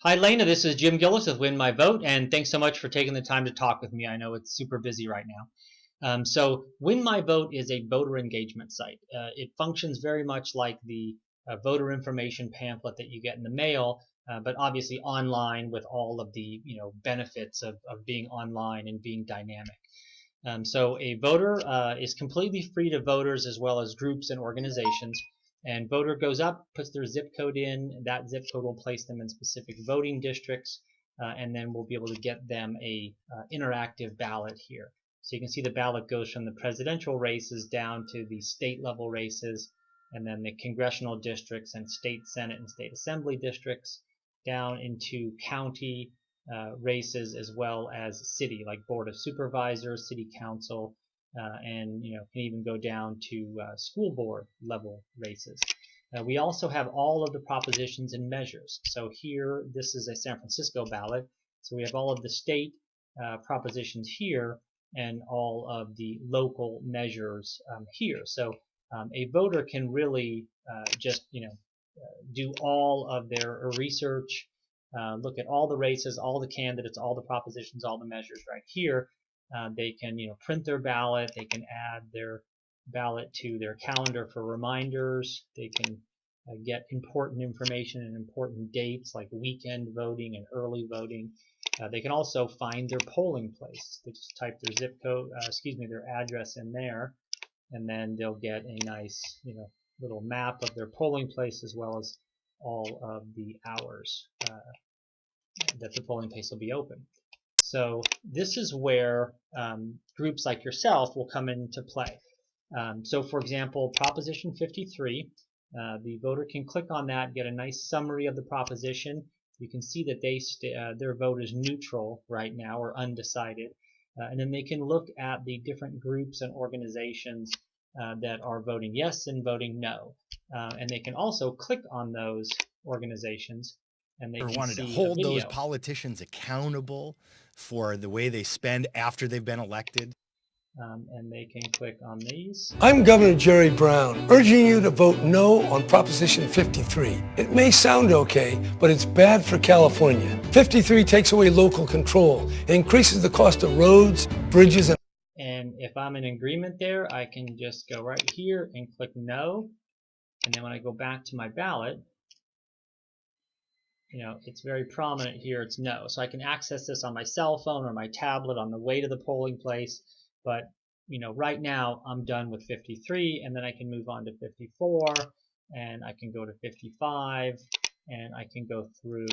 Hi, Lena. This is Jim Gillis with Win My Vote, and thanks so much for taking the time to talk with me. I know it's super busy right now. So, Win My Vote is a voter engagement site. It functions very much like the voter information pamphlet that you get in the mail, but obviously online with all of the benefits of being online and being dynamic. So a voter is completely free to voters as well as groups and organizations. And voter goes up, puts their zip code in. That zip code will place them in specific voting districts, and then we'll be able to get them a interactive ballot here. So you can see the ballot goes from the presidential races down to the state level races, and then the congressional districts and state senate and state assembly districts, down into county races as well as city, like board of supervisors, city council, and can even go down to school board level races. We also have all of the propositions and measures. So here, this is a San Francisco ballot. So we have all of the state propositions here and all of the local measures here. So a voter can really just do all of their research, look at all the races, all the candidates, all the propositions, all the measures right here. They can print their ballot. They can add their ballot to their calendar for reminders. They can get important information and important dates like weekend voting and early voting. They can also find their polling place. They just type their zip code, their address in there, and then they'll get a nice little map of their polling place as well as all of the hours that the polling place will be open. So this is where groups like yourself will come into play. So for example, Proposition 53, the voter can click on that, get a nice summary of the proposition. You can see that their vote is neutral right now or undecided. And then they can look at the different groups and organizations that are voting yes and voting no. And they can also click on those organizations and they Or can wanted to see a hold those video. politicians accountable for the way they spend after they've been elected. And they can click on these. I'm Governor Jerry Brown, urging you to vote no on Proposition 53. It may sound okay, but it's bad for California. 53 takes away local control. It increases the cost of roads, bridges, and if I'm in agreement there, I can just go right here and click no. And then when I go back to my ballot, it's very prominent here, it's no. So I can access this on my cell phone or my tablet on the way to the polling place. But right now I'm done with 53, and then I can move on to 54, and I can go to 55, and I can go through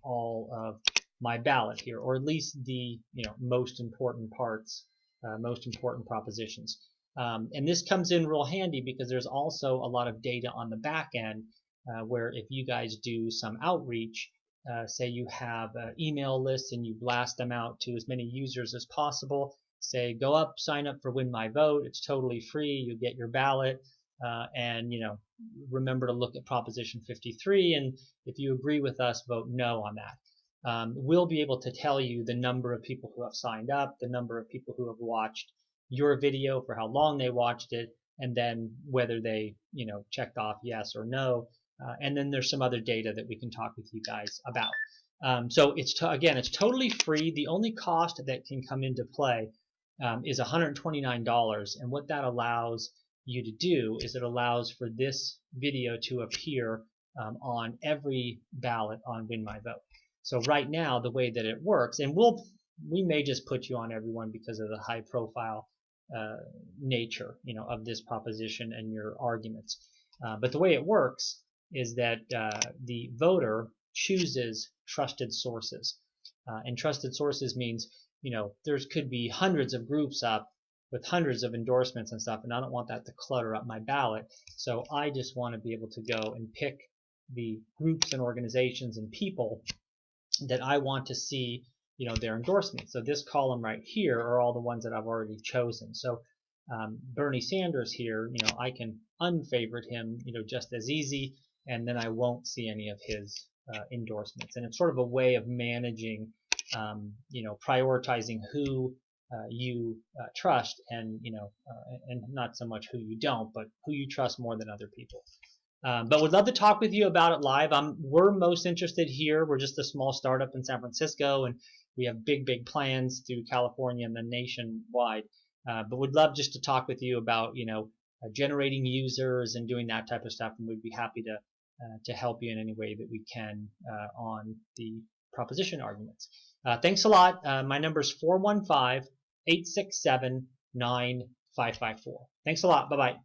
all of my ballot here, or at least the most important parts, most important propositions. And this comes in real handy because there's also a lot of data on the back end where if you guys do some outreach, say you have email lists and you blast them out to as many users as possible, say go up, sign up for Win My Vote, it's totally free, you get your ballot, and remember to look at Proposition 53, and if you agree with us, vote no on that. We'll be able to tell you the number of people who have signed up, the number of people who have watched your video, for how long they watched it, and then whether they checked off yes or no. And then there's some other data that we can talk with you guys about. So again, it's totally free. The only cost that can come into play is $129, and what that allows you to do is it allows for this video to appear on every ballot on Win My Vote. So right now, the way that it works, and we may just put you on everyone because of the high profile nature of this proposition and your arguments. But the way it works is that the voter chooses trusted sources. And trusted sources means, there could be hundreds of groups up with hundreds of endorsements and stuff, and I don't want that to clutter up my ballot. So I just want to be able to go and pick the groups and organizations and people that I want to see, their endorsements. So this column right here are all the ones that I've already chosen. So Bernie Sanders here, I can unfavorite him, just as easy, and then I won't see any of his endorsements. And it's sort of a way of managing, prioritizing who you trust, and and not so much who you don't, but who you trust more than other people. But would love to talk with you about it live. We're most interested here. We're just a small startup in San Francisco, and we have big plans through California and then nationwide. But would love just to talk with you about, generating users and doing that type of stuff, and we'd be happy to help you in any way that we can on the proposition arguments. Thanks a lot. My number is 415-867-9554. Thanks a lot. Bye-bye.